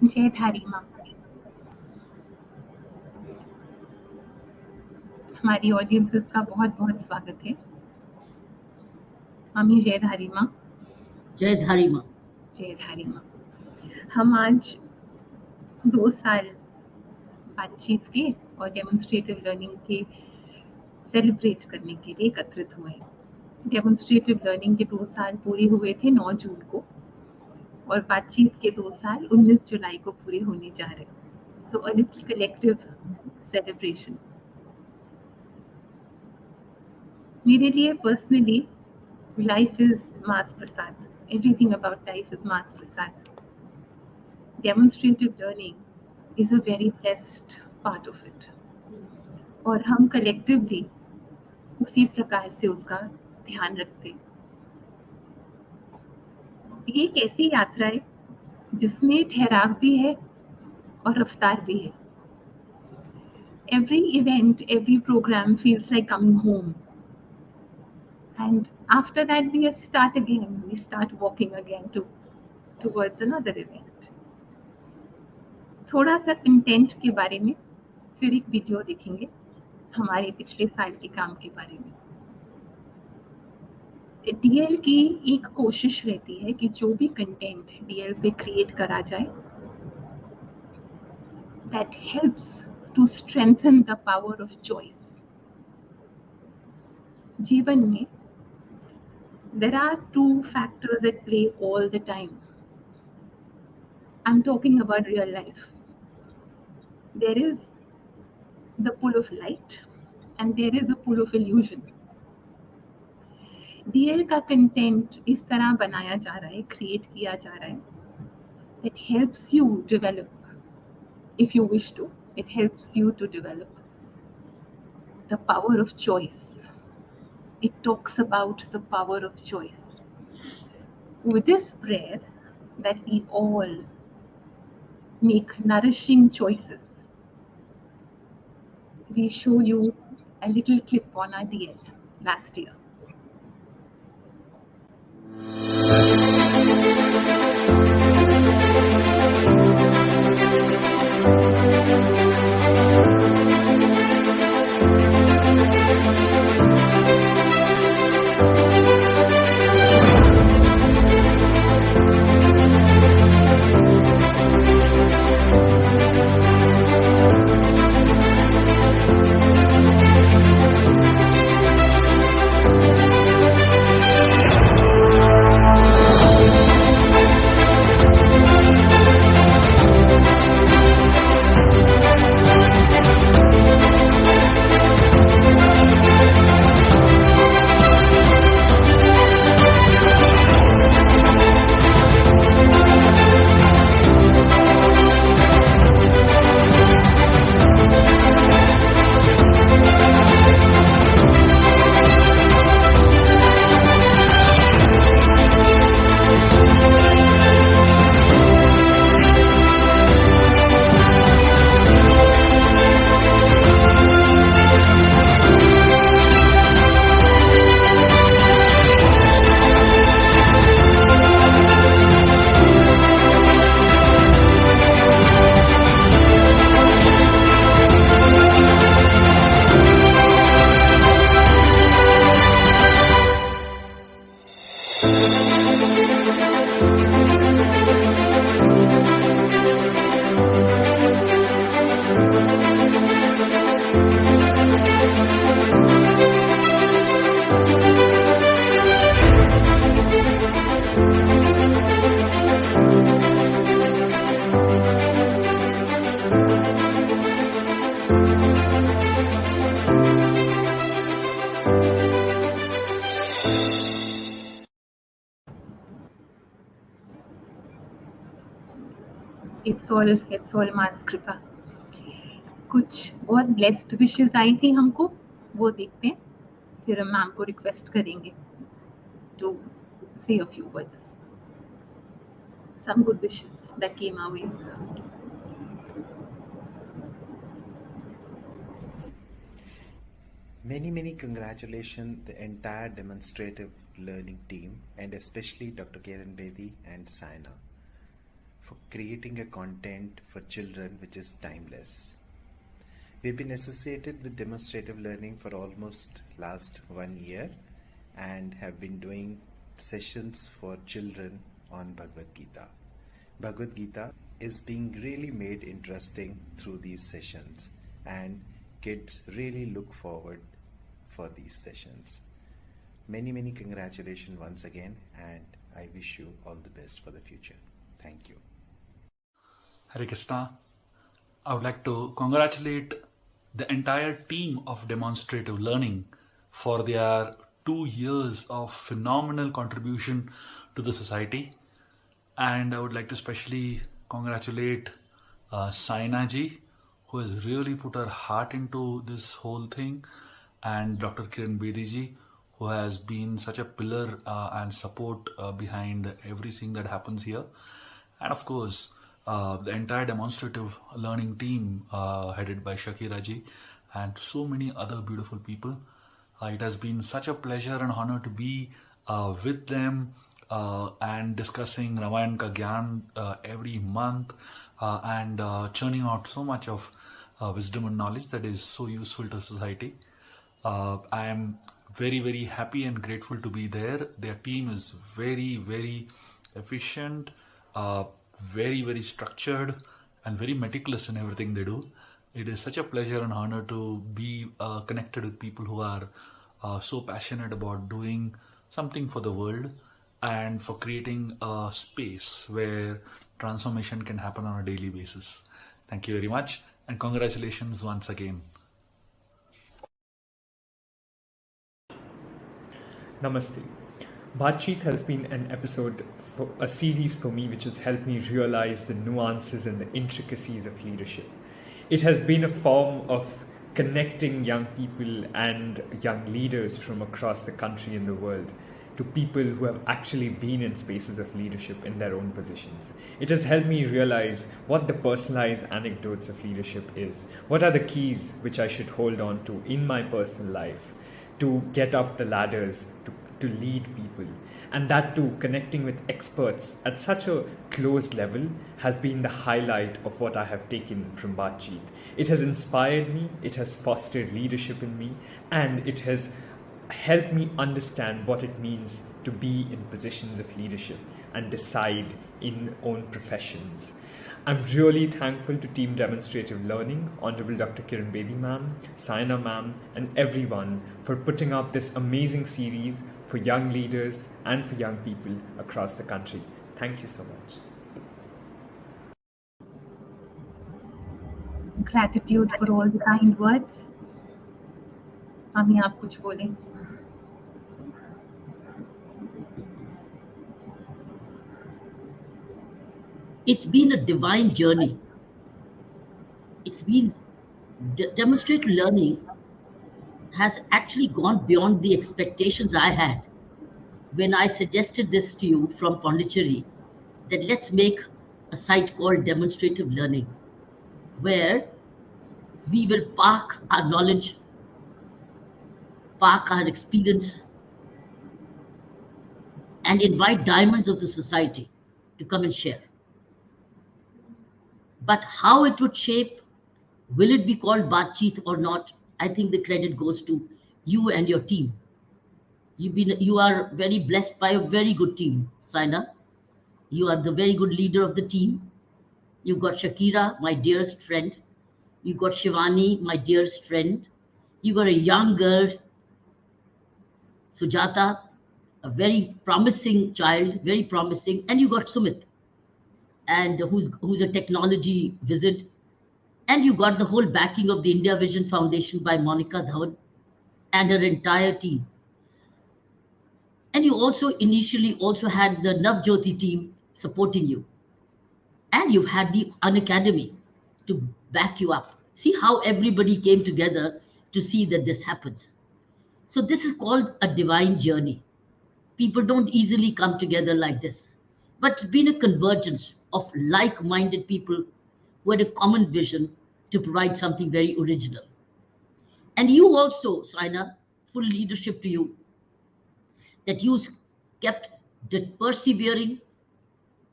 जयधारी माँ, हमारी ऑडियंसेस का बहुत बहुत स्वागत है। मामी जयधारी माँ। जयधारी माँ। जयधारी माँ, हम आज 2 साल बातचीत के और डेमोन्स्ट्रेटिव लर्निंग के सेलिब्रेट करने के लिए एकत्रित हुए हैं। डेमोन्स्ट्रेटिव लर्निंग के 2 साल पूरे हुए थे 9 जून को और बातचीत के 2 साल 19 जुलाई को पूरे होने जा रहे हैं। सो अ लिटिल कलेक्टिव सेलिब्रेशन। मेरे लिए personally life is mass Prasad. Everything about life is mass Prasad. Demonstrative learning is a very best part of it और हम कलेक्टिवली उसी प्रकार से उसका ध्यान रखते हैं। ये एक ऐसी यात्रा है जिसमें ठहराव भी है और रफ्तार भी है। Every event, every program feels like coming home. And after that we start again. We start walking again towards another event. थोड़ा सा कंटेंट के बारे में, फिर एक वीडियो देखेंगे हमारे पिछले साल के काम के बारे में। डीएल की एक कोशिश रहती है कि जो भी कंटेंट डीएल पे क्रिएट करा जाए, that helps to strengthen the power of choice. जीवन में there are 2 factors at play all the time. I'm talking about real life. There is the pull of light and there is the pull of illusion. DL का content इस तरह बनाया जा रहा है, create किया जा रहा है, that helps you develop. If you wish to, it helps you to develop the power of choice. It talks about the power of choice. With this prayer that we all make nourishing choices, we show you a little clip on our DL last year. It's all Mars कृपा. कुछ और blessed wishes आई थी हमको, वो देखते हैं, फिर हम मैम को रिक्वेस्ट करेंगे to say a few words. Some good wishes that came our way. Many congratulations the entire demonstrative learning team and especially Dr. Kiran Bedi and Saina for creating a content for children which is timeless. We've been associated with demonstrative learning for almost last 1 year and have been doing sessions for children on Bhagavad Gita. Bhagavad Gita is being really made interesting through these sessions and kids really look forward for these sessions. Many congratulations once again and I wish you all the best for the future. Thank you. Hare Krishna. I would like to congratulate the entire team of demonstrative learning for their 2 years of phenomenal contribution to the society. And I would like to especially congratulate Saina ji, who has really put her heart into this whole thing, and Dr. Kiran Bedi ji, who has been such a pillar and support behind everything that happens here. And of course, the entire demonstrative learning team headed by Shakira ji and so many other beautiful people. It has been such a pleasure and honor to be with them and discussing Ramayan Ka Gyan every month and churning out so much of wisdom and knowledge that is so useful to society. I am very happy and grateful to be there. Their team is very efficient, very structured and very meticulous in everything they do. It is such a pleasure and honor to be connected with people who are so passionate about doing something for the world and for creating a space where transformation can happen on a daily basis. Thank you very much and congratulations once again. Namaste. Baatcheet has been an episode, a series for me which has helped me realize the nuances and the intricacies of leadership. It has been a form of connecting young people and young leaders from across the country and the world to people who have actually been in spaces of leadership in their own positions. It has helped me realize what the personalized anecdotes of leadership is. What are the keys which I should hold on to in my personal life to get up the ladders, to lead people. And that too, connecting with experts at such a close level has been the highlight of what I have taken from Baatcheet. It has inspired me, it has fostered leadership in me, and it has helped me understand what it means to be in positions of leadership and decide in own professions. I'm really thankful to Team Demonstrative Learning, Honorable Dr. Kiran Bedi ma'am, Saina ma'am, and everyone for putting up this amazing series for young leaders and for young people across the country. Thank you so much. Gratitude for all the kind words. Mami, आप कुछ बोलें? It's been a divine journey. It means demonstrative learning has actually gone beyond the expectations I had when I suggested this to you from Pondicherry, that let's make a site called demonstrative learning, where we will park our knowledge, park our experience, and invite diamonds of the society to come and share. But how it would shape, will it be called Baatcheet or not? I think the credit goes to you and your team. You are very blessed by a very good team, Saina. You are the very good leader of the team. You've got Shakira, my dearest friend. You've got Shivani, my dearest friend. You've got a young girl, Sujata, a very promising child, very promising. And you got Sumit, and who's a technology wizard. And you got the whole backing of the India Vision Foundation by Monica Dhawan and her entire team. And you also initially also had the Navjyoti team supporting you. And you've had the Unacademy to back you up. See how everybody came together to see that this happens. So this is called a divine journey. People don't easily come together like this. But it's been a convergence of like minded people who had a common vision to provide something very original. And you also, Saina, full leadership to you, that you kept persevering,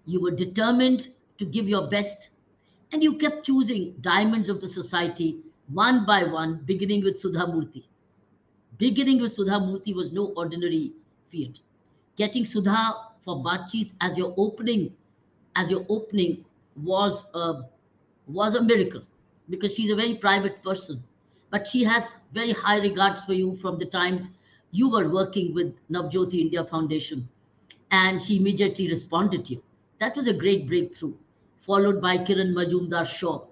you were determined to give your best, and you kept choosing diamonds of the society one by one, beginning with Sudha Murthy. Beginning with Sudha Murthy was no ordinary feat. Getting Sudha for Baatcheet as your opening was was a miracle because she's a very private person. But she has very high regards for you from the times you were working with Navjyoti India Foundation, and she immediately responded to you. That was a great breakthrough, followed by Kiran Majumdar Shaw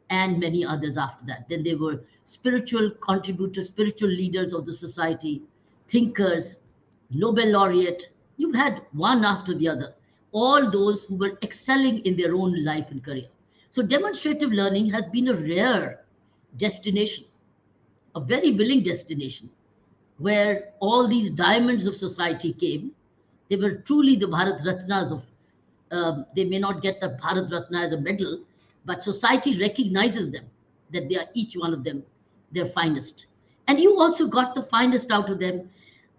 and many others after that. Then they were spiritual contributors, spiritual leaders of the society, thinkers, Nobel laureate. You've had one after the other, all those who were excelling in their own life and career. So demonstrative learning has been a rare destination, a very willing destination where all these diamonds of society came. They were truly the Bharat Ratnas of, they may not get the Bharat Ratna as a medal, but society recognizes them, that they are each one of them their finest. And you also got the finest out of them.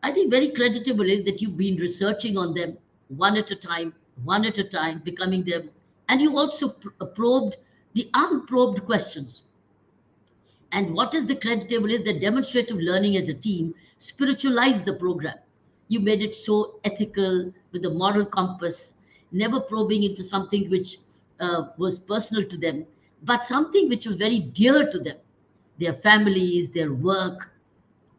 I think very creditable is that you've been researching on them one at a time, becoming them. And you also probed the unprobed questions. And what is the creditable is that demonstrative learning as a team spiritualized the program. You made it so ethical with a moral compass, never probing into something which was personal to them, but something which was very dear to them, their families, their work,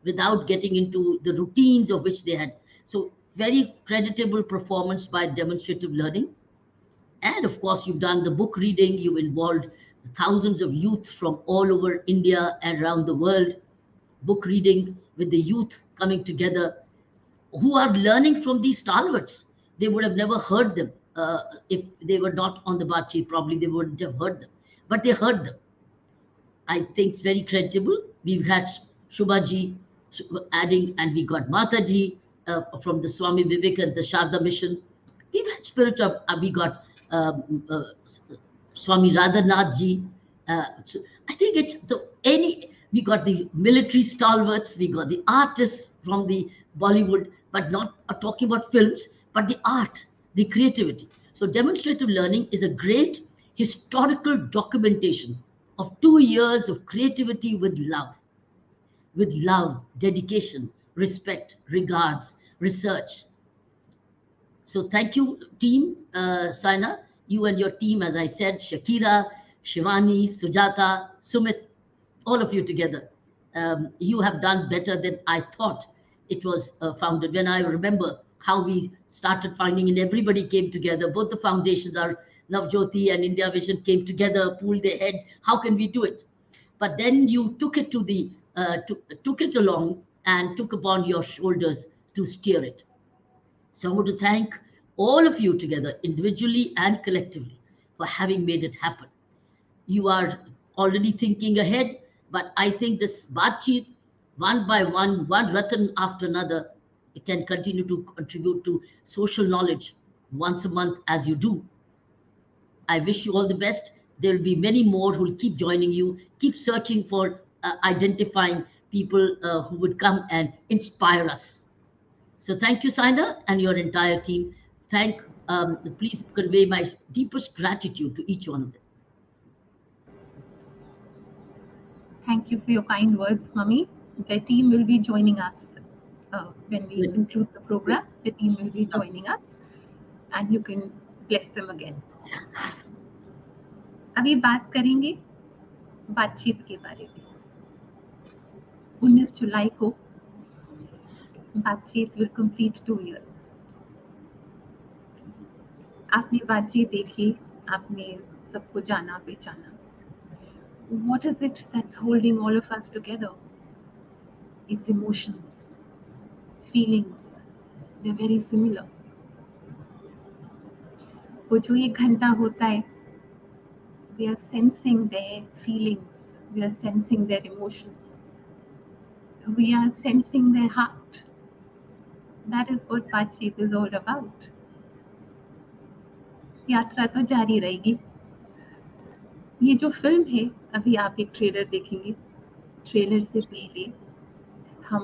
without getting into the routines of which they had. So, very creditable performance by demonstrative learning. And of course, you've done the book reading, you've involved thousands of youth from all over India and around the world, book reading with the youth coming together who are learning from these stalwarts. They would have never heard them if they were not on the Baatcheet, probably they wouldn't have heard them. But they heard them. I think it's very credible. We've had Shubhaji adding, and we got Mataji from the Swami Vivekananda, the Sharda Mission. We've had spiritual, we got Swami Radhanath ji. So I think it's we got the military stalwarts, we got the artists from the Bollywood, but not talking about films, but the art, the creativity. So demonstrative learning is a great historical documentation of 2 years of creativity with love, dedication, respect, regards, research. So thank you, team, Saina, you and your team, as I said, Shakira, Shivani, Sujata, Sumit, all of you together. You have done better than I thought it was founded. When I remember how we started finding, and everybody came together, both the foundations, our Navjyoti and India Vision came together, pooled their heads. How can we do it? But then you took it to the took it along and took upon your shoulders to steer it. So I want to thank all of you together, individually and collectively, for having made it happen. You are already thinking ahead, but I think this Baatcheet, one by one Ratan after another, it can continue to contribute to social knowledge once a month as you do. I wish you all the best. There will be many more who will keep joining you, keep searching for identifying people who would come and inspire us. So thank you, Saina, and your entire team. Please convey my deepest gratitude to each one of them. Thank you for your kind words, Mummy. The team will be joining us when we conclude the program. The team will be joining us, and you can bless them again. अभी बात करेंगे बातचीत के बारे में. 19 जुलाई को बातचीत will complete 2 years. आपने बातचीत देखी, आपने सबको जाना पहचाना. What is it that's holding all of us together? It's emotions, feelings. They're very similar. वो जो 1 घंटा होता है We are sensing their feelings. We are sensing their emotions. We are sensing their heart. That is what Baatcheet is all about. यात्रा तो जारी रहेगी. ये जो फिल्म है, अभी आप एक ट्रेलर देखेंगे. ट्रेलर से पहले हम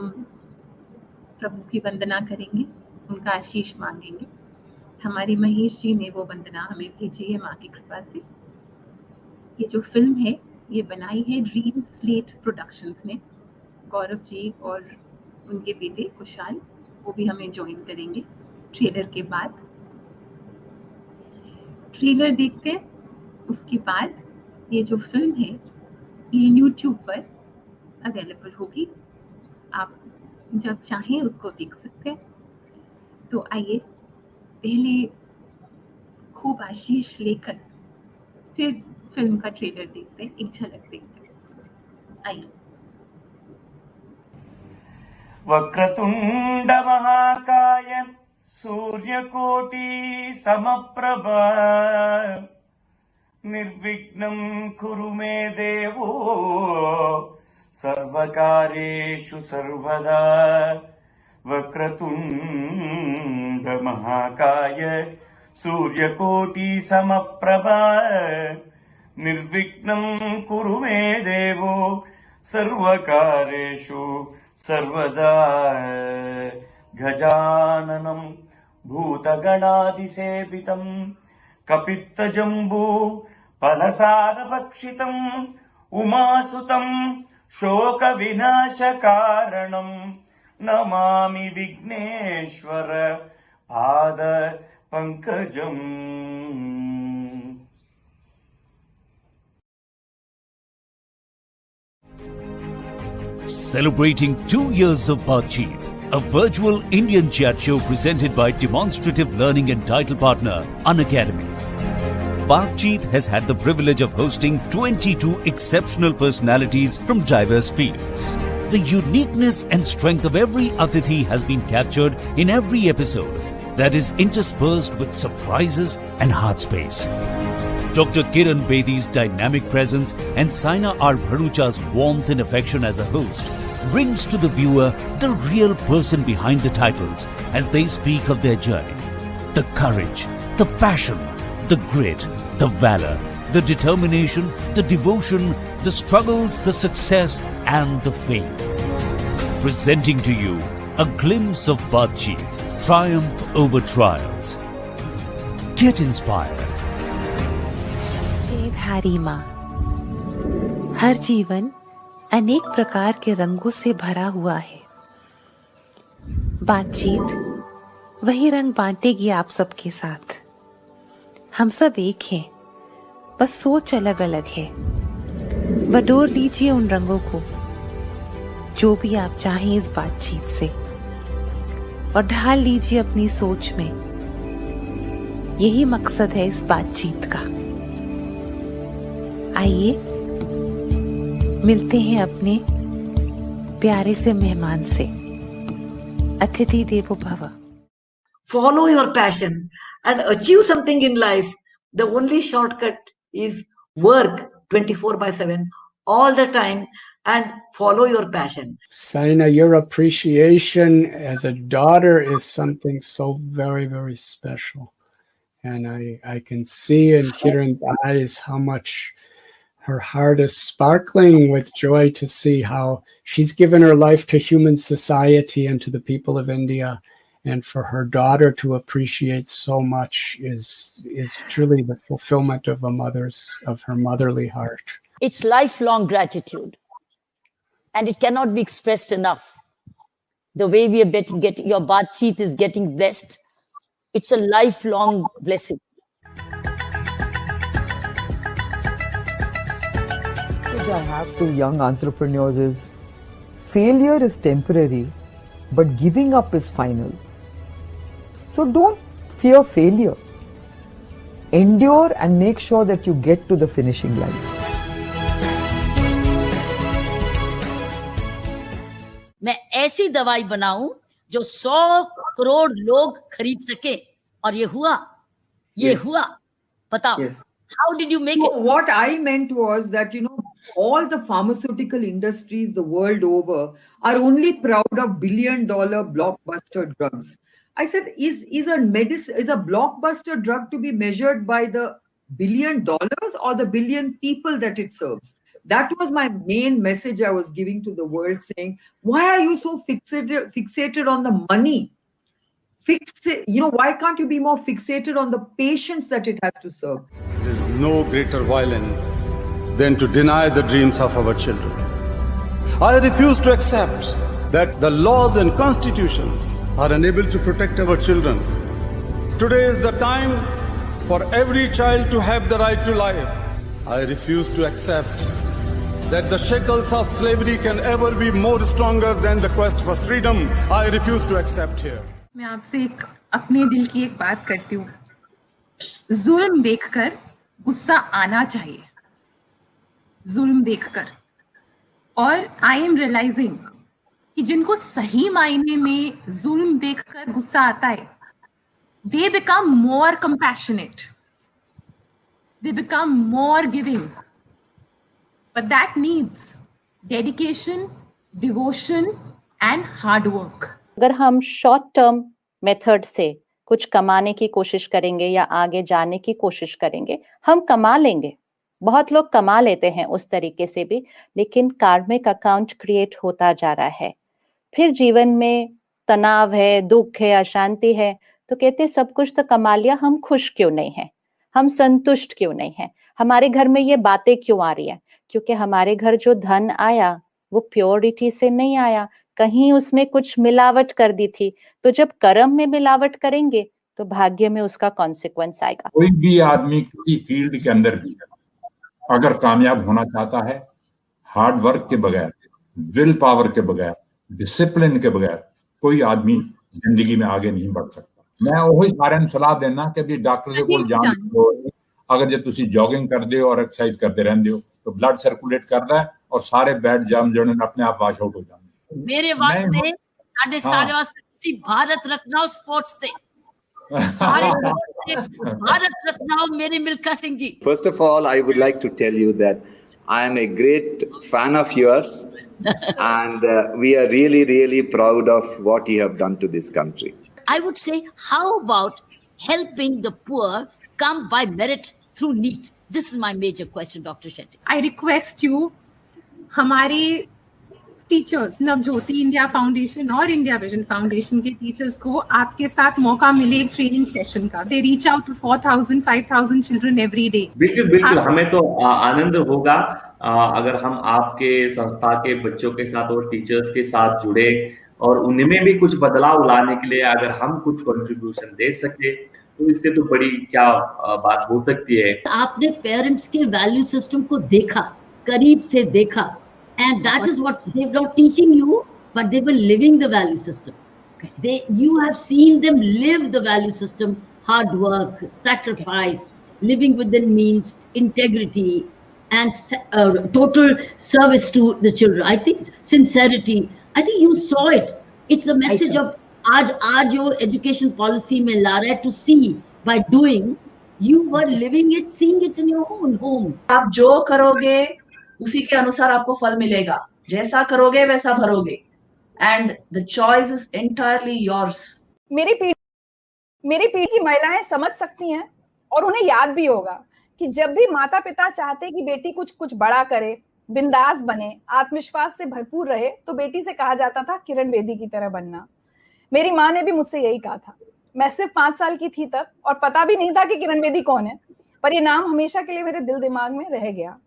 प्रभु की वंदना करेंगे, उनका आशीष मांगेंगे. हमारी महेश जी ने वो वंदना हमें भेजी है माँ की कृपा से. ये जो फिल्म है, ये बनाई है ड्रीम स्लेट प्रोडक्शंस ने. गौरव जी और उनके बेटे कुशाल, वो भी हमें ज्वाइन करेंगे ट्रेलर के बाद. ट्रेलर देखते हैं, उसके बाद ये जो फिल्म है ये YouTube पर अवेलेबल होगी. आप जब चाहें उसको देख सकते हैं. तो आइए पहले खूब आशीष लेकर फिर फिल्म का ट्रेलर देखते हैं, एक झलक देखते हैं. आइए. वक्रतुंड महाकाय सूर्यकोटि समप्रभ निर्विघ्नं कुरु मे देवो सर्वकार्येषु सर्वदा. वक्रतुंड महाकाय सूर्यकोटि समप्रभ निर्विघ्नं कुरु मे देवो सर्वकार्येषु सर्वदा. गजाननं भूतगणादिसेवितं कपित्तजम्बू फलसारभक्षितं उमासुतं शोकविनाशकारणं नमामि विघ्नेश्वर पाद पंकजम्. Celebrating 2 years of Baatcheet, a virtual Indian chat show presented by Demonstrative Learning and title partner Unacademy. Baatcheet has had the privilege of hosting 22 exceptional personalities from diverse fields. The uniqueness and strength of every Atithi has been captured in every episode that is interspersed with surprises and heart space. Dr. Kiran Bedi's dynamic presence and Saina R. Bharucha's warmth and affection as a host brings to the viewer the real person behind the titles as they speak of their journey. The courage, the passion, the grit, the valor, the determination, the devotion, the struggles, the success and the faith. Presenting to you a glimpse of Baatcheet, triumph over trials. Get inspired. धारी माँ. हर जीवन अनेक प्रकार के रंगों से भरा हुआ है. बातचीत वही रंग बांटेगी आप सबके साथ. हम सब एक हैं, बस सोच अलग अलग है. बटोर लीजिए उन रंगों को जो भी आप चाहें इस बातचीत से, और ढाल लीजिए अपनी सोच में. यही मकसद है इस बातचीत का. आइए मिलते हैं अपने प्यारे से मेहमान से. अतिथि देवो भव. Follow your passion and achieve something in life. The only shortcut is work 24/7 all the time and follow your passion. Saina, your appreciation as a daughter is something so very, very special. And I can see in Kiran's eyes how much her heart is sparkling with joy to see how she's given her life to human society and to the people of India. And for her daughter to appreciate so much is truly the fulfillment of her motherly heart. It's lifelong gratitude. And it cannot be expressed enough. The way we are getting your Baatcheet is getting blessed. It's a lifelong blessing. I have to young entrepreneurs is failure is temporary, but giving up is final. So don't fear failure. Endure and make sure that you get to the finishing line. मैं ऐसी दवाई बनाऊं जो 100 करोड़ लोग खरीद सके. और ये हुआ. बताओ. How did you make So it? what I meant was that, all the pharmaceutical industries the world over are only proud of billion-dollar blockbuster drugs. I said, is a blockbuster drug to be measured by the $1 billion or the billion people that it serves? That was my main message I was giving to the world, saying, why are you so fixated on the money? Why can't you be more fixated on the patients that it has to serve? There is no greater violence than to deny the dreams of our children. I refuse to accept that the laws and constitutions are unable to protect our children. Today is the time for every child to have the right to life. I refuse to accept that the shackles of slavery can ever be more stronger than the quest for freedom. I refuse to accept here. मैं आपसे अपने दिल की एक बात करती हूँ. जुल्म देखकर गुस्सा आना चाहिए, जुल्म देखकर. और आई एम रियलाइजिंग कि जिनको सही मायने में जुल्म देखकर गुस्सा आता है, they become more compassionate, they become more giving, but that needs dedication, devotion and hard work. अगर हम शॉर्ट टर्म मेथड से कुछ कमाने की कोशिश करेंगे या आगे जाने की कोशिश करेंगे, हम कमा लेंगे. बहुत लोग कमा लेते हैं उस तरीके से भी, लेकिन कार्मिक अकाउंट क्रिएट होता जा रहा है. फिर जीवन में तनाव है, दुख है, अशांति है, तो कहते सब कुछ तो कमा लिया, हम खुश क्यों नहीं है, हम संतुष्ट क्यों नहीं है, हमारे घर में ये बातें क्यों आ रही है? क्योंकि हमारे घर जो धन आया वो प्योरिटी से नहीं आया, कहीं उसमें कुछ मिलावट कर दी थी. तो जब कर्म में मिलावट करेंगे तो भाग्य में उसका कॉन्सिक्वेंस आएगा. कोई भी आदमी किसी फील्ड के अंदर भी अगर कामयाब होना चाहता है, हार्ड वर्क के बगैर, विल पावर के बगैर, डिसिप्लिन के बगैर कोई आदमी जिंदगी में आगे नहीं बढ़ सकता. मैं वही सारे सलाह देना कि भी डॉक्टर के कोल जान दो, अगर जे तुसी जॉगिंग करदे हो और एक्सरसाइज करते रहंदे हो तो ब्लड सर्कुलेट करदा है और सारे बैड जर्म जो अपने आप वाश आउट हो जाते. मेरे वास्ते साडे सारे वास्ते तुसी भारत रत्न स्पोर्ट्स ते सारे भारत रत्न मेरे Milkha Singh ji. First of all, I would like to tell you that I am a great fan of yours and we are really, really proud of what you have done to this country. I would say, how about helping the poor come by merit through NEET? This is my major question, Dr. Shetty. I request you, हमारे teachers, Navjyoti India foundation और India vision foundation के teachers को आपके साथ मौका मिले एक training session का. They reach out to 4,000 5,000 children every day. बिल्कुल हमें तो आनंद होगा अगर हम आपके संस्था के बच्चों के साथ और टीचर्स के साथ जुड़े और उनमें भी कुछ बदलाव लाने के लिए अगर हम कुछ कंट्रीब्यूशन दे सके तो इससे तो बड़ी क्या बात हो सकती है. आपने पेरेंट्स के वैल्यू सिस्टम को देखा, करीब से देखा, and that is what they were not teaching you, but they were living the value system. You have seen them live the value system: hard work, sacrifice, living within means, integrity, and total service to the children. I think sincerity. I think you saw it. It's the message of आज your education policy में ला रहा है to see by doing. You were living it, seeing it in your own home. आप जो करोगे उसी के अनुसार आपको फल मिलेगा, जैसा करोगे वैसा भरोगे, and the choice is entirely yours. मेरी पीढ़ी की महिलाएं समझ सकती हैं और उन्हें याद भी होगा कि जब भी माता पिता चाहते कि बेटी कुछ बड़ा करे, बिंदास बने, आत्मविश्वास से भरपूर रहे, तो बेटी से कहा जाता था किरण बेदी की तरह बनना. मेरी माँ ने भी मुझसे यही कहा था. मैं सिर्फ 5 साल की थी तब और पता भी नहीं था कि किरण बेदी कौन है, पर ये नाम हमेशा के लिए मेरे दिल दिमाग में रह गया.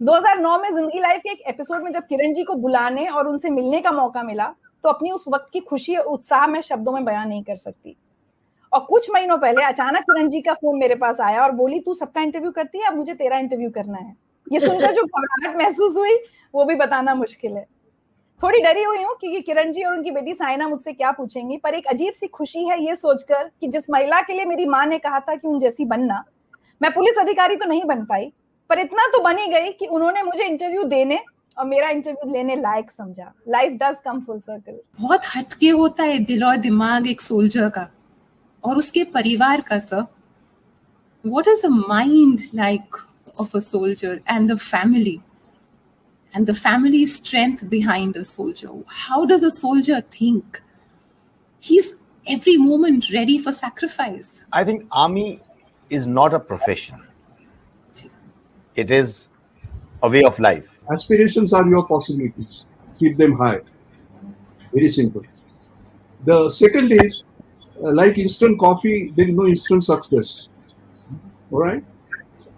2009 में जिंदगी लाइफ के एक एपिसोड में जब किरण जी को बुलाने और उनसे मिलने का मौका मिला तो अपनी उस वक्त की खुशी और उत्साह मैं शब्दों में बयान नहीं कर सकती. और कुछ महीनों पहले अचानक किरण जी का फोन मेरे पास आया और बोली, तू सबका इंटरव्यू करती है, अब मुझे तेरा इंटरव्यू करना है. ये सुनकर जो घबराहट महसूस हुई वो भी बताना मुश्किल है. थोड़ी डरी हुई हूँ कि किरण जी और उनकी बेटी साइना मुझसे क्या पूछेंगी, पर एक अजीब सी खुशी है ये सोचकर कि जिस महिला के लिए मेरी माँ ने कहा था कि उन जैसी बनना, मैं पुलिस अधिकारी तो नहीं बन पाई, पर इतना तो बनी गई कि उन्होंने मुझे इंटरव्यू देने और मेरा इंटरव्यू लेने लायक समझा. Life does come full circle. बहुत हटके होता है दिल और दिमाग एक सोल्जर का और उसके परिवार का. Sir, what is the mind like of a soldier and the family strength behind a soldier? How does a soldier think? He's every moment ready for sacrifice. I think army is not a profession. It is a way of life. Aspirations are your possibilities. Keep them high. Very simple. The second is, like instant coffee, there is no instant success. All right?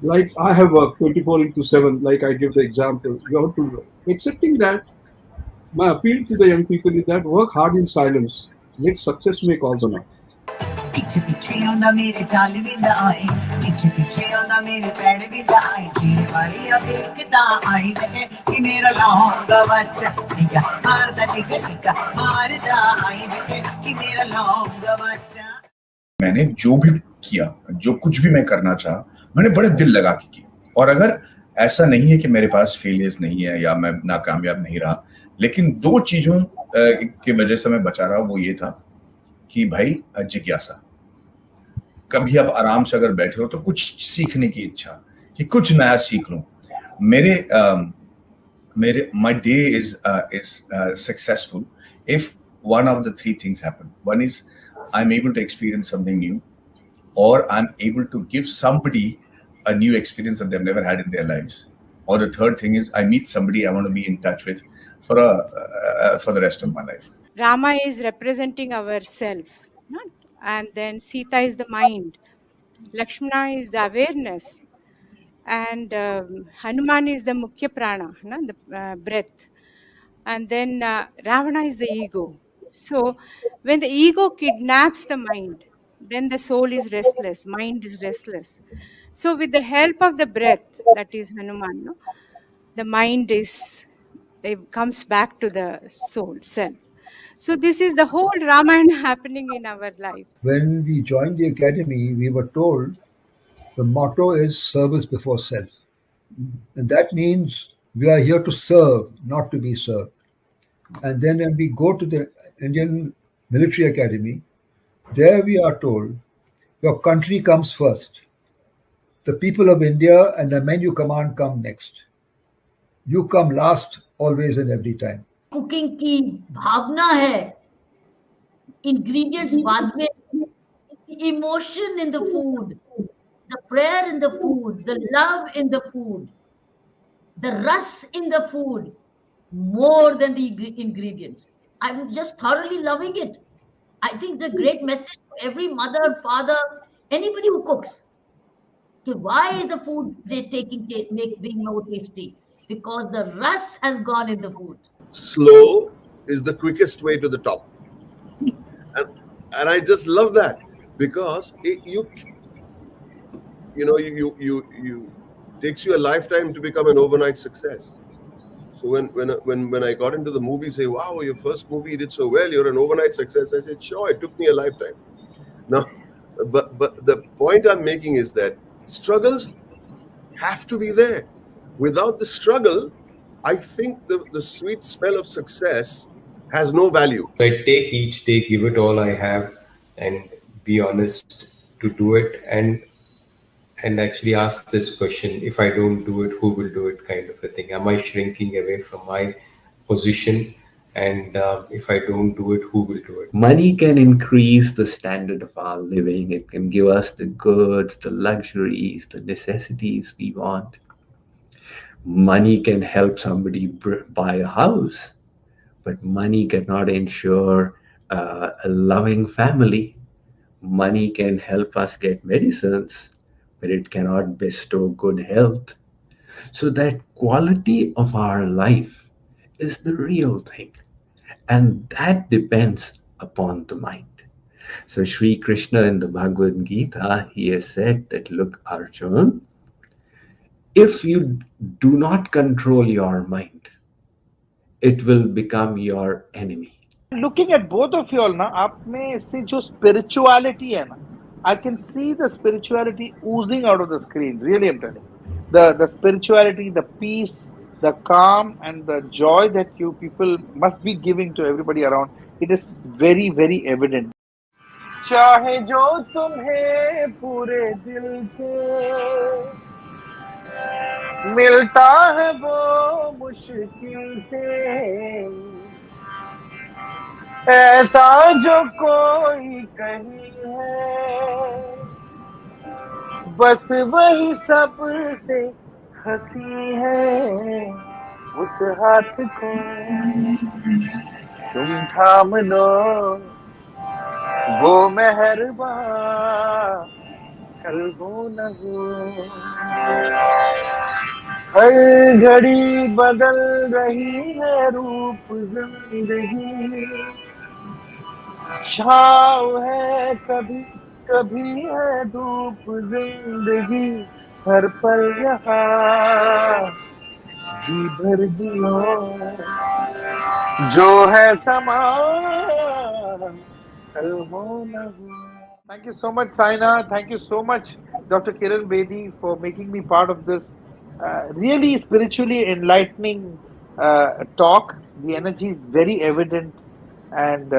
Like I have worked 24/7, like I give the example. You have to work. Accepting that, my appeal to the young people is that work hard in silence. Let success make all the noise. मैंने जो भी किया, जो कुछ भी मैं करना चाहा, मैंने बड़े दिल लगा के की। और अगर ऐसा नहीं है कि मेरे पास फेलियर्स नहीं है या मैं नाकामयाब नहीं रहा, लेकिन दो चीजों की वजह से मैं बचा रहा, वो ये था कि भाई जिज्ञासा। कभी आप आराम से अगर बैठे हो तो कुछ सीखने की इच्छा कि कुछ नया सीख लूं। my day is successful if one of the three things happen. One is I'm able to experience something new, or I'm able to give somebody a new experience that they've never had in their lives. Or the third thing is I meet somebody I want to be in touch with for the rest of my life. Rama is representing ourself, and then Sita is the mind, Lakshmana is the awareness, and Hanuman is the Mukhya Prana, the breath, and then Ravana is the ego. So when the ego kidnaps the mind, then the soul is restless, mind is restless. So with the help of the breath, that is Hanuman, the mind comes back to the soul, self. So this is the whole Ramayana happening in our life. When we joined the academy, we were told the motto is service before self. And that means we are here to serve, not to be served. And then when we go to the Indian Military Academy, there we are told your country comes first. The people of India and the men you command come next. You come last always and every time. Cooking की भावना है, ingredients बाद में, emotion in the food, the prayer in the food, the love in the food, the ras in the food, more than the ingredients. I'm just thoroughly loving it. I think it's a great message to every mother, father, anybody who cooks. Okay, why is the food being more tasty? Because the rus has gone in the food. Slow is the quickest way to the top, and I just love that because you takes you a lifetime to become an overnight success. So when I got into the movie, say, wow, your first movie did so well, you're an overnight success. I said, sure, it took me a lifetime. Now, but the point I'm making is that struggles have to be there. Without the struggle, I think the sweet smell of success has no value. I take each day, give it all I have, and be honest to do it, and actually ask this question: if I don't do it, who will do it? Kind of a thing. Am I shrinking away from my position? And if I don't do it, who will do it? Money can increase the standard of our living. It can give us the goods, the luxuries, the necessities we want. Money can help somebody buy a house, but money cannot ensure a loving family. Money can help us get medicines, but it cannot bestow good health. So that quality of our life is the real thing. And that depends upon the mind. So Sri Krishna in the Bhagavad Gita, he has said that, look, Arjun, if you do not control your mind, it will become your enemy. Looking at both of you all, na, आप में से जो spirituality है ना, I can see the spirituality oozing out of the screen. Really, I'm telling you. The spirituality, the peace, the calm, and the joy that you people must be giving to everybody around. It is very, very evident. चाहे जो तुम्हें पूरे दिल से मिलता है वो मुश्किल से, ऐसा जो कोई कहीं है, बस वही सबसे हंसी है। उस हाथ को तुम थाम लो, वो मेहरबान कल हो न हो। हर घड़ी बदल रही है रूप जिंदगी, छाँव है कभी कभी है धूप जिंदगी, हर पल यहाँ जी भर जियो, जो है समा कल हो न हो। Thank you so much, Saina. Thank you so much, Dr. Kiran Bedi, for making me part of this really spiritually enlightening talk. The energy is very evident, and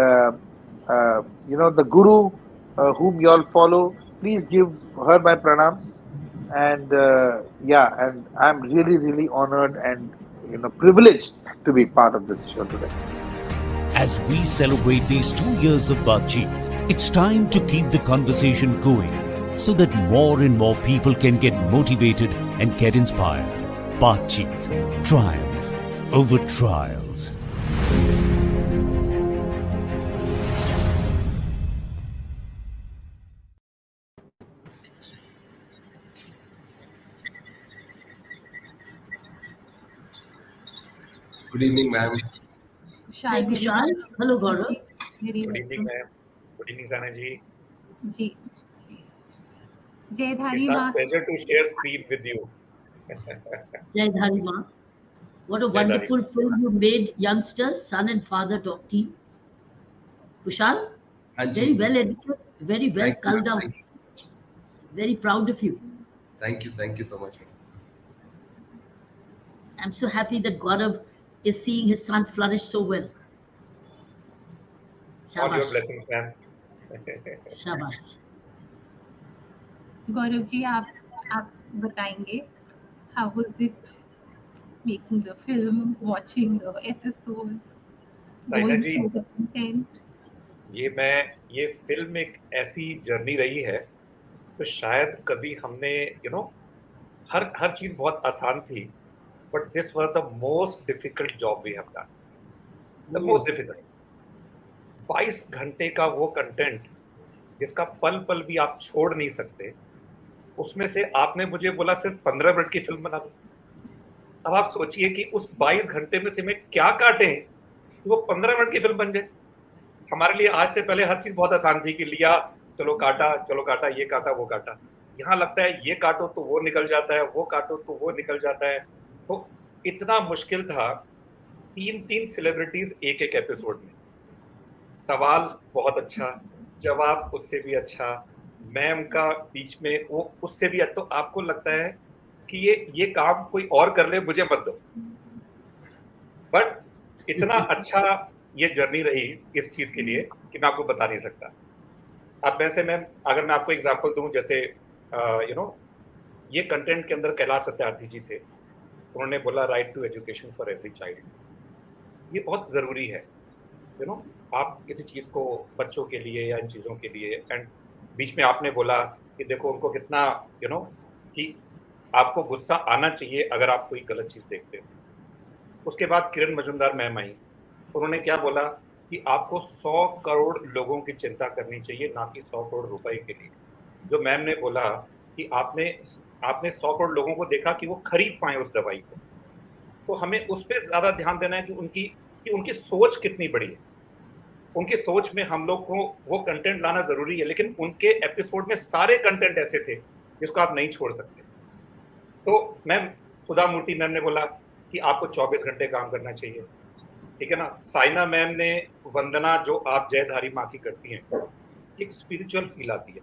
you know, the Guru whom you all follow, please give her my pranams. And yeah, and I'm really, really honored and privileged to be part of this show today. As we celebrate these 2 years of Baatcheet, it's time to keep the conversation going so that more and more people can get motivated and get inspired. Baatcheet, triumph over trials. Good evening, ma'am. Hi, Kushal. Hello, Gaurav. Very Good evening, welcome. ma'am. Good evening, Sana ji. Ji Jaidhari It's a माँ pleasure to share screen with you. Jai Dhari Ma. What a Jai Dhari wonderful film you made, youngsters, son and father team. Kushal, Haan ji. very well edited, very well Thank you, culled ma'am. out. Thank you so much. Very proud of you. Thank you so much, ma'am. I'm so happy that Gaurav is seeing his son flourish so well. All your Shabash. blessings, ma'am. Shabash. Gaurav ji आप बताएंगे how was it making the film, watching the episodes, Saina going ji, through the content? ये film एक ऐसी journey रही है तो शायद कभी हमने हर चीज बहुत आसान थी, but this was the most difficult job we have done, the most difficult. 22 घंटे का वो कंटेंट जिसका पल पल भी आप छोड़ नहीं सकते, उसमें से आपने मुझे बोला सिर्फ 15 मिनट की फिल्म बना दो। अब आप सोचिए कि उस 22 घंटे में से मैं क्या काटें कि वो 15 मिनट की फिल्म बन जाए। हमारे लिए आज से पहले हर चीज बहुत आसान थी कि लिया, चलो काटा, ये काटा वो काटा। यहाँ लगता है ये काटो तो वो निकल जाता है, वो काटो तो वो निकल जाता है। तो इतना मुश्किल था। 3 सेलिब्रिटीज एक एपिसोड में, सवाल बहुत अच्छा, जवाब उससे भी अच्छा, मैम का बीच में वो उससे भी अच्छा। तो आपको लगता है कि ये काम कोई और कर ले, मुझे मत दो। बट इतना अच्छा ये जर्नी रही इस चीज के लिए कि मैं आपको बता नहीं सकता। अब वैसे मैम अगर मैं आपको एग्जांपल दूं, जैसे ये कंटेंट के अंदर कैलाश सत्यार्थी जी थे, उन्होंने बोला right to education for every child. ये बहुत जरूरी है। आप किसी चीज को बच्चों के लिए या इन चीजों के लिए, एंड बीच में आपने बोला कि देखो उनको कितना कि आपको गुस्सा आना चाहिए अगर आप कोई गलत चीज देखते हो। उसके बाद किरण मजुमदार मैम आई, उन्होंने क्या बोला कि आपको 100 करोड़ लोगों की चिंता करनी चाहिए, ना कि 100 करोड़ रुपए के लिए। जो मैम ने बोला कि आपने 100 करोड़ लोगों को देखा कि वो खरीद पाए उस दवाई को, तो हमें उस पर ज्यादा ध्यान देना है कि उनकी सोच कितनी बड़ी है। उनकी सोच में हम लोग को वो कंटेंट लाना जरूरी है, लेकिन उनके एपिसोड में सारे कंटेंट ऐसे थे जिसको आप नहीं छोड़ सकते। तो मैम सुधा मूर्ति मैम ने बोला कि आपको 24 घंटे काम करना चाहिए, ठीक है ना। साइना मैम ने वंदना जो आप जयधारी माँ की करती हैं, एक स्पिरिचुअल फील आती है,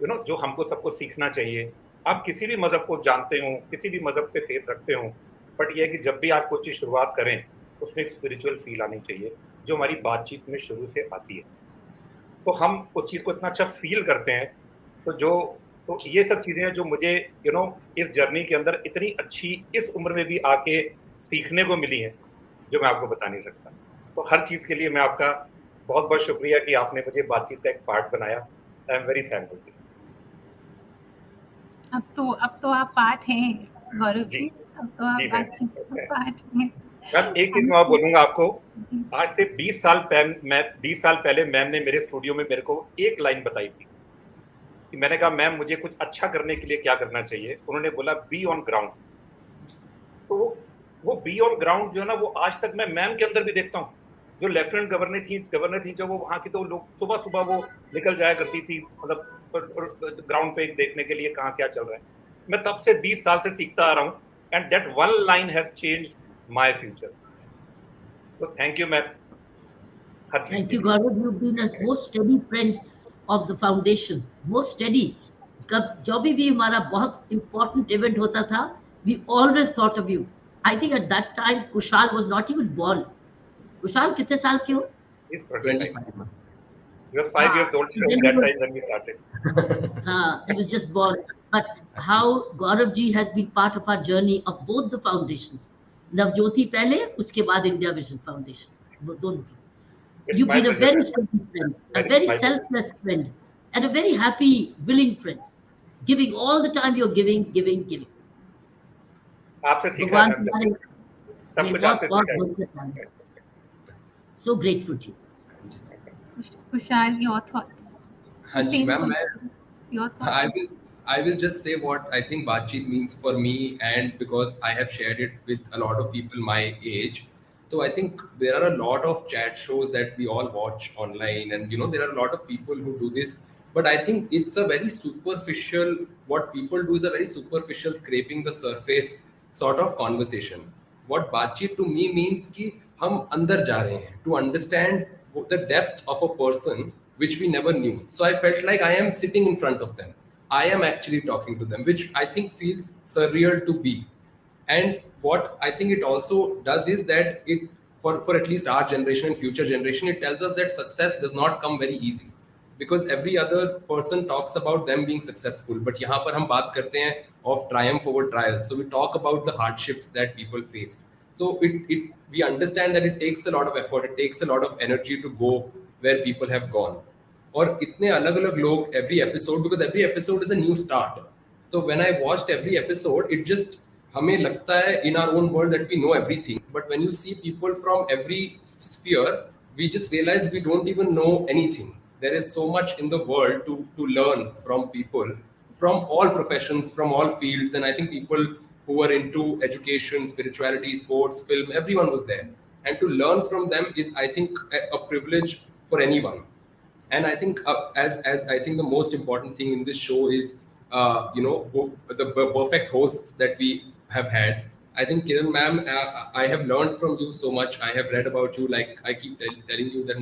जो हमको सबको सीखना चाहिए। आप किसी भी मजहब को जानते हो, किसी भी मजहब पे फेथ रखते हो, बट ये है कि जब भी आप कुछ चीज शुरुआत करें उसमें एक स्पिरिचुअल फील आनी चाहिए, जो हमारी बातचीत में शुरू से आती है। तो हम उस चीज को इतना अच्छा फील करते हैं। तो ये सब चीजें हैं जो मुझे इस जर्नी के अंदर इतनी अच्छी इस उम्र में भी आके सीखने को मिली है, जो मैं आपको बता नहीं सकता। तो हर चीज के लिए मैं आपका बहुत बहुत शुक्रिया कि आपने मुझे बातचीत का एक पार्ट बनाया। I am very thankful. अब तो आप पार्ट हैं गौरव जी जी, अब तो आप जी बातचीत का पार्ट हैं। मैम, एक चीज मैं और बोलूंगा आपको। आज से 20 साल पहले मैम ने मेरे स्टूडियो में मेरे को एक लाइन बताई थी कि मैंने कहा मैम मुझे कुछ अच्छा करने के लिए क्या करना चाहिए। उन्होंने बोला बी ऑन ग्राउंड। तो वो बी ऑन ग्राउंड जो है ना, वो आज तक मैं मैम के अंदर भी देखता हूँ। जो लेफ्टिनेंट गवर्नर थी जो वो वहां की, तो लोग सुबह सुबह वो निकल जाया करती थी, मतलब ग्राउंड पे देखने के लिए कहाँ क्या चल रहा है। मैं तब से 20 साल से सीखता आ रहा हूँ, and that one line has changed my future. तो thank you ma'am. Thank you, Gaurav. You've been a most steady friend of the foundation. Most steady. जब भी हमारा बहुत important event होता था, we always thought of you. I think at that time Kushal was not even born. Kushal कितने साल के हो? He's 25. He was 5 years old at that time when we started. He was just born. But how Gaurav ji has been part of our journey of both the foundations. Navjyoti पहले, उसके बाद India Vision Foundation. वो दोनों की. You've been a very steady friend, a very selfless friend, and a very happy, willing friend. Giving all the time you're giving. आपसे सीखा है ma'am, सब कुछ आपसे सीखा है। So grateful to you. Kushal, your thoughts? हाँ जी ma'am, Your thoughts? I will just say what I think Baatcheet means for me, and because I have shared it with a lot of people my age. So I think there are a lot of chat shows that we all watch online, and there are a lot of people who do this. But I think it's a very superficial. What people do is a very superficial, scraping the surface sort of conversation. What Baatcheet to me means कि हम अंदर जा रहे हैं to understand the depth of a person which we never knew. So I felt like I am sitting in front of them. I am actually talking to them, which I think feels surreal to be. And what I think it also does is that it, for at least our generation and future generation, it tells us that success does not come very easy. Because every other person talks about them being successful. But यहाँ पर हम बात करते हैं of triumph over trial. So we talk about the hardships that people face. So we understand that it takes a lot of effort, it takes a lot of energy to go where people have gone. और इतने अलग अलग लोग every episode, because every episode is a new start. So when I watched every episode, it just हमें लगता है in our own world that we know everything. But when you see people from every sphere, we just realize we don't even know anything. There is so much in the world to learn from people from all professions, from all fields. And I think people who were into education, spirituality, sports, film, everyone was there. And to learn from them is, I think, a privilege for anyone. And I think as I think the most important thing in this show is the perfect hosts that we have had. I think Kiran ma'am, I have learned from you so much. I have read about you, like I keep telling you that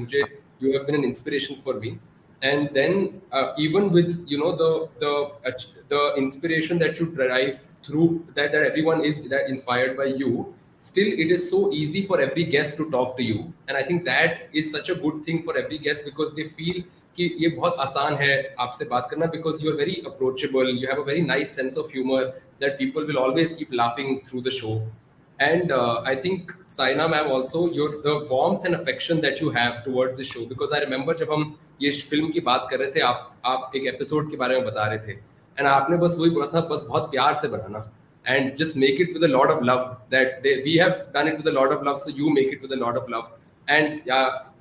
you have been an inspiration for me. And then even with the inspiration that you derive through that everyone is that inspired by you, still it is so easy for every guest to talk to you. And I think that is such a good thing for every guest, because they feel कि ये बहुत आसान है आपसे बात करना, because you are very approachable, you have a very nice sense of humor that people will always keep laughing through the show. And I think Saina ma'am also, the warmth and affection that you have towards the show, because I remember जब हम ये film की बात कर रहे थे, आप एक एपिसोड के बारे में बता रहे थे, एंड आपने बस वही बोला था, बस बहुत प्यार से बनाना, and just make it with a lot of love, that we have done it with a lot of love, so you make it with a lot of love. And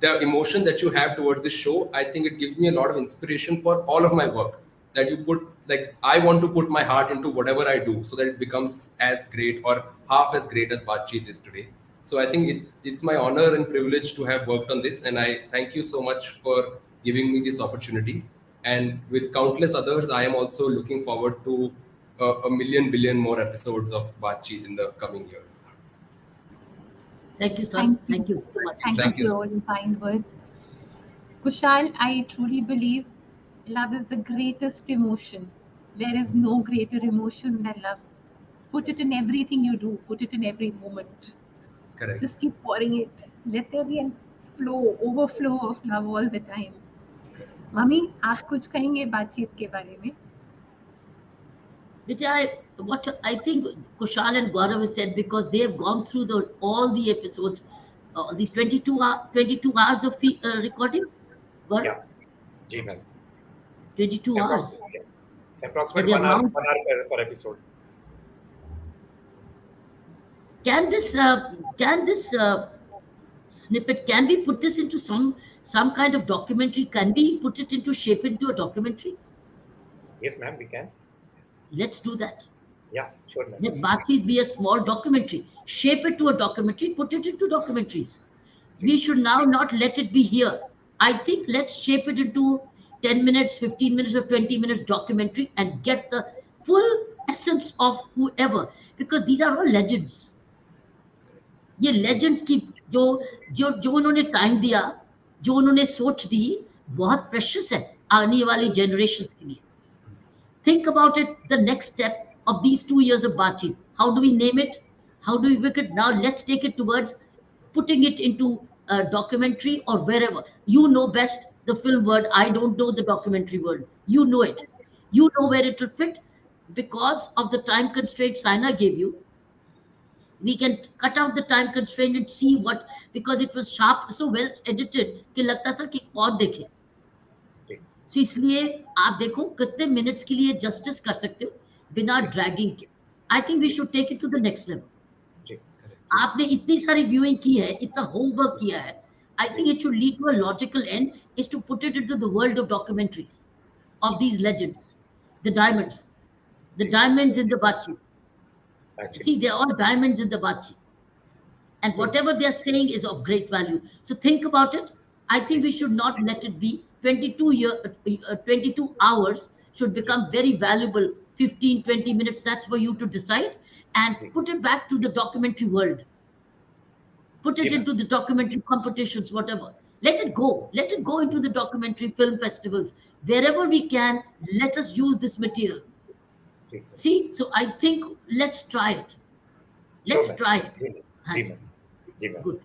the emotion that you have towards this show, I think it gives me a lot of inspiration for all of my work, that you put, like, I want to put my heart into whatever I do so that it becomes as great or half as great as Baatcheet is today. So I think it's my honor and privilege to have worked on this, and I thank you so much for giving me this opportunity. And with countless others, I am also looking forward to a million billion more episodes of Baatcheet in the coming years. Thank you, sir. Thank you so much. Thank you for all your kind words. Kushal, I truly believe love is the greatest emotion. There is no greater emotion than love. Put it in everything you do. Put it in every moment. Correct. Just keep pouring it. Let there be a overflow of love all the time. Mummy आप कुछ कहेंगे बातचीत के बारे में? What I think Kushal and Gaurav has said, because they have gone through all the episodes, these 22 hours of recording. Gaurav? Yeah. जी ma'am. 22 hours. Approximately And the 1 hour, amount, 1 hour per episode. can this snippet, can we put this into some kind of documentary? Can we put it into, shape into a documentary? Yes, ma'am, we can. Let's do that. Yeah, sure, ma'am. Let Baatcheet be a small documentary. Shape it to a documentary, put it into documentaries. We should now not let it be here. I think let's shape it into 10 minutes, 15 minutes, or 20 minutes documentary and get the full essence of whoever, because these are all legends. ये legends की जो जो जो उन्होंने time दिया, जो उन्होंने सोच दी, बहुत precious है आने वाली generations के लिए. Think about it, the next step of these 2 years of Baatcheet. How do we name it? How do we work it? Now let's take it towards putting it into a documentary or wherever. You know best the film word. I don't know the documentary word. You know it. You know where it will fit. Because of the time constraint Saina gave you, we can cut out the time constraint and see what, because it was sharp, so well edited कि लगता था कि और देखे. So इसलिए आप देखो कितने मिनट्स के लिए जस्टिस कर सकते हो बिना ड्रैगिंग के. I think we should take it to the next level. आपने इतनी सारी व्यूइंग की है, इतना होमवर्क किया है. I think it should lead to a logical end is to put it into the world of documentaries of these legends, the diamonds in the Baatcheet. See, they're all diamonds in the Baatcheet. And whatever they're saying is of great value. So think about it. I think we should not let it be 22 hours should become very valuable. 15, 20 minutes, that's for you to decide, and put it back to the documentary world. Put it into the documentary competitions, whatever. Let it go into the documentary film festivals. Wherever we can, let us use this material. See, so I think let's try it. Let's try it. Good.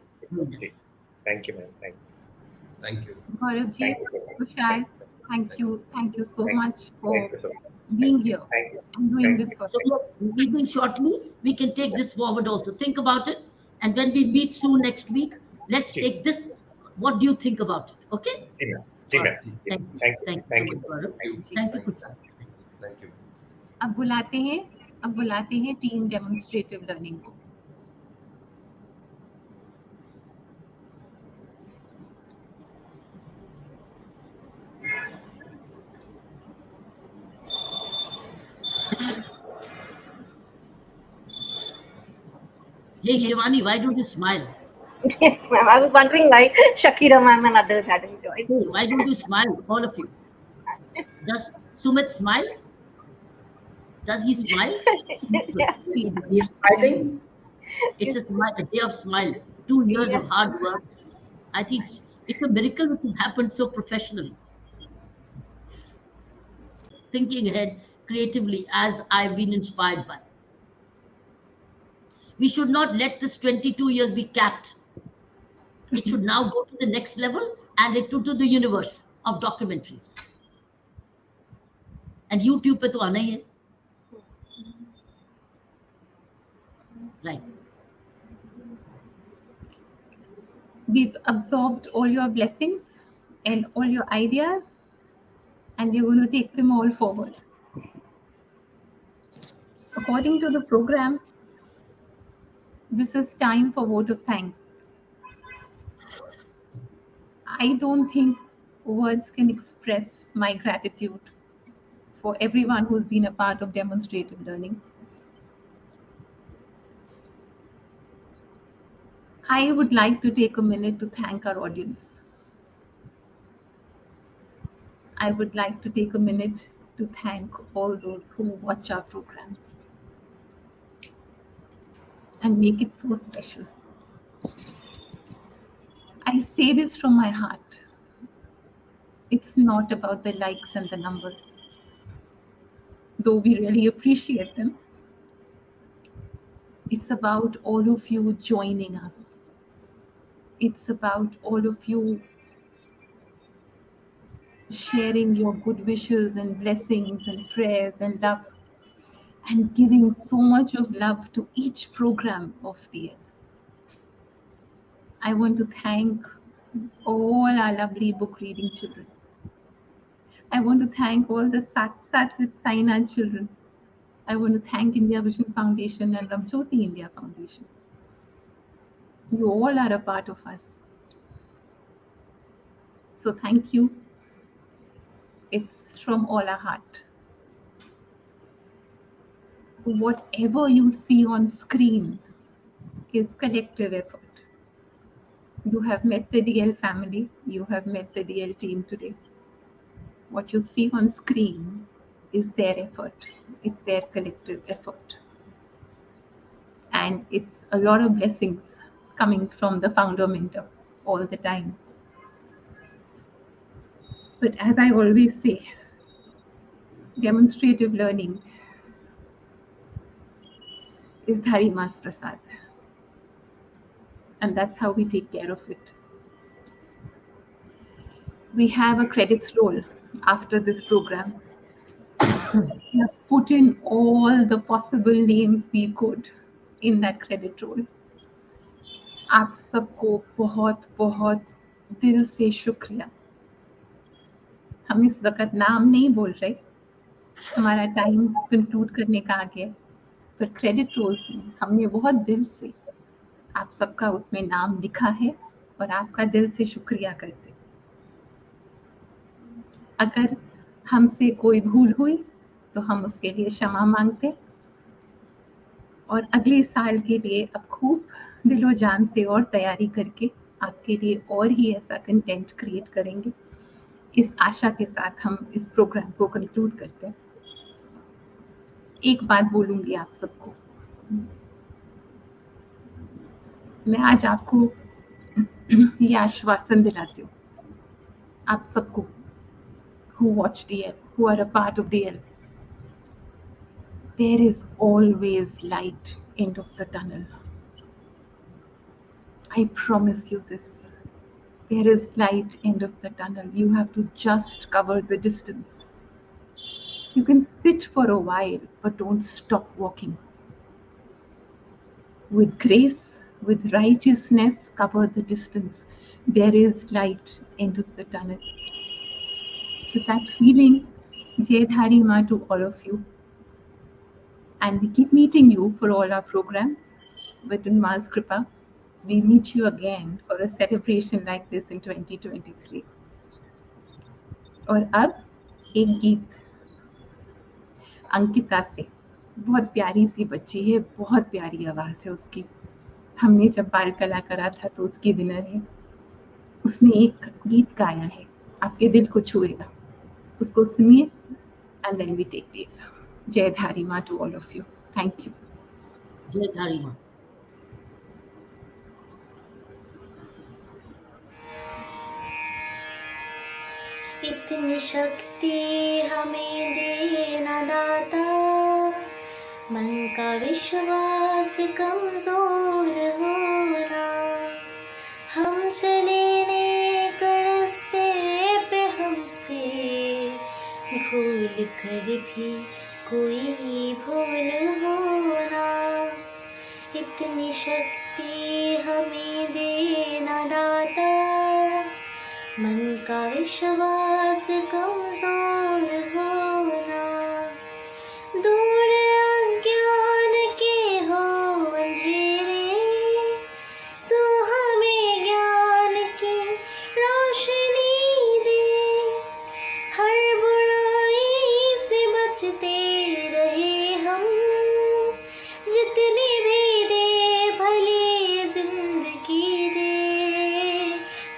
Thank you, ma'am. Thank you. Gaurav ji, Kushal, thank you so much for being here and doing this for us. So leaving shortly, we can take this forward also. Think about it, and when we meet soon next week, let's take this. What do you think about it? Okay? Thank you. Thank you. Kushal. Thank you. अब बुलाते हैं team demonstrative learning को. Hey Shivani, why don't you smile? Yes, ma'am. I was wondering why Shakira ma'am and others hadn't joined. Hey, why don't you smile, all of you? Does Sumit smile? Does he smile? He's smiling. It's a day of smile. 2 years of hard work. I think it's a miracle which has happened so professionally. Thinking ahead creatively, as I've been inspired by. We should not let this 22 years be capped. It should now go to the next level and it to the universe of documentaries. And YouTube पे तो आना ही है. Right. We've absorbed all your blessings and all your ideas, and we're going to take them all forward. According to the program, this is time for vote of thanks. I don't think words can express my gratitude for everyone who's been a part of demonstrative learning. I would like to take a minute to thank our audience. I would like to take a minute to thank all those who watch our programs and make it so special. I say this from my heart. It's not about the likes and the numbers, though we really appreciate them. It's about all of you joining us. It's about all of you sharing your good wishes and blessings and prayers and love, and giving so much of love to each program of DL. I want to thank all our lovely book reading children. I want to thank all the Sat with Saina children. I want to thank India Vision Foundation and Ramjyoti India Foundation. You all are a part of us. So thank you. It's from all our heart. Whatever you see on screen is collective effort. You have met the DL family. You have met the DL team today. What you see on screen is their effort. It's their collective effort. And it's a lot of blessings coming from the founder mentor all the time. But as I always say, demonstrative learning is Dharima's Prasad. And that's how we take care of it. We have a credits roll after this program. We have put in all the possible names we could in that credit roll. आप सबको बहुत बहुत दिल से शुक्रिया. हम इस वक्त नाम नहीं बोल रहे, हमारा टाइम कंक्लूड करने का आ गया, पर क्रेडिट रोल्स में हमने बहुत दिल से आप सबका उसमें नाम लिखा है और आपका दिल से शुक्रिया करते. अगर हमसे कोई भूल हुई तो हम उसके लिए क्षमा मांगते और अगले साल के लिए अब खूब दिलो जान से और तैयारी करके आपके लिए और ही ऐसा कंटेंट क्रिएट करेंगे. इस आशा के साथ हम इस प्रोग्राम को कंक्लूड करते हैं. एक बात बोलूंगी आप सबको, मैं आज आपको ये आश्वासन दिलाती हूँ, आप सबको who watch DL, who are a part of DL, there is always light end of the tunnel. I promise you this. There is light end of the tunnel. You have to just cover the distance. You can sit for a while, but don't stop walking. With grace, with righteousness, cover the distance. There is light end of the tunnel. With that feeling, Jai Dhari Ma to all of you. And we keep meeting you for all our programs. But in Ma's Kripa, we meet you again for a celebration like this in 2023. और अब एक गीत अंकिता से, बहुत प्यारी सी बच्ची है, बहुत प्यारी आवाज़ है उसकी. हमने जब बाल कला करा था तो उसकी विनर है. उसने एक गीत गाया है, आपके दिल को छुएगा. उसको सुनिए and then we take leave. Jai Dhari Ma to all of you. Thank you. Jai Dhari Ma. इतनी शक्ति हमें देना दाता, मन का विश्वास कमजोर होना. हम चले नेक रास्ते पे हमसे भूल कर भी कोई भूल होना. इतनी शक्ति हमें देना दाता, मन का विश्वास कमजोर होना. दूर अज्ञान के हो अंधेरे, तो हमें ज्ञान की रोशनी दे. हर बुराई से बचते रहे हम, जितनी भी दे भली जिंदगी दे.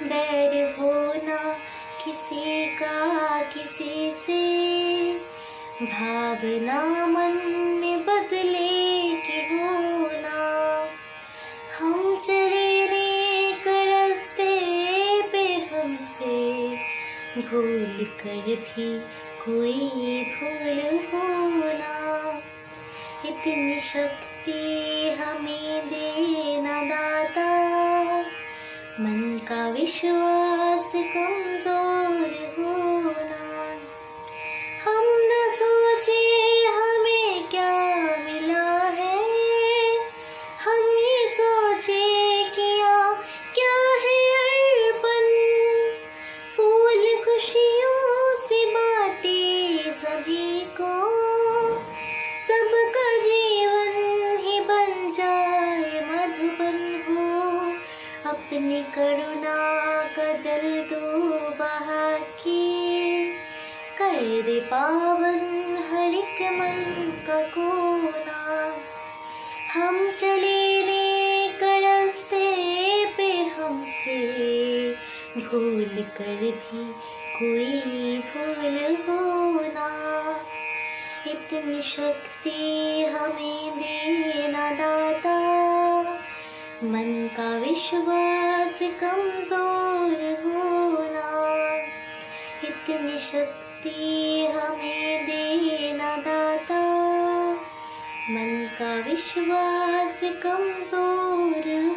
बैर होना किसी का किसी से, भावना मन में बदले की होना. हम चले नेक रास्ते पे हमसे भूल कर भी कोई भूल होना. इतनी शक्ति हमें देना दाता, मन का विश्वास कमजोर होना. दे पावन हर एक मन का कोना। हम चले नेक रास्ते पे हमसे भूल कर भी कोई भूल होना। इतनी शक्ति हमें देना दाता, मन का विश्वास कमजोर होना। इतनी शक्ति हमें देना दाता, मन का विश्वास कमजोर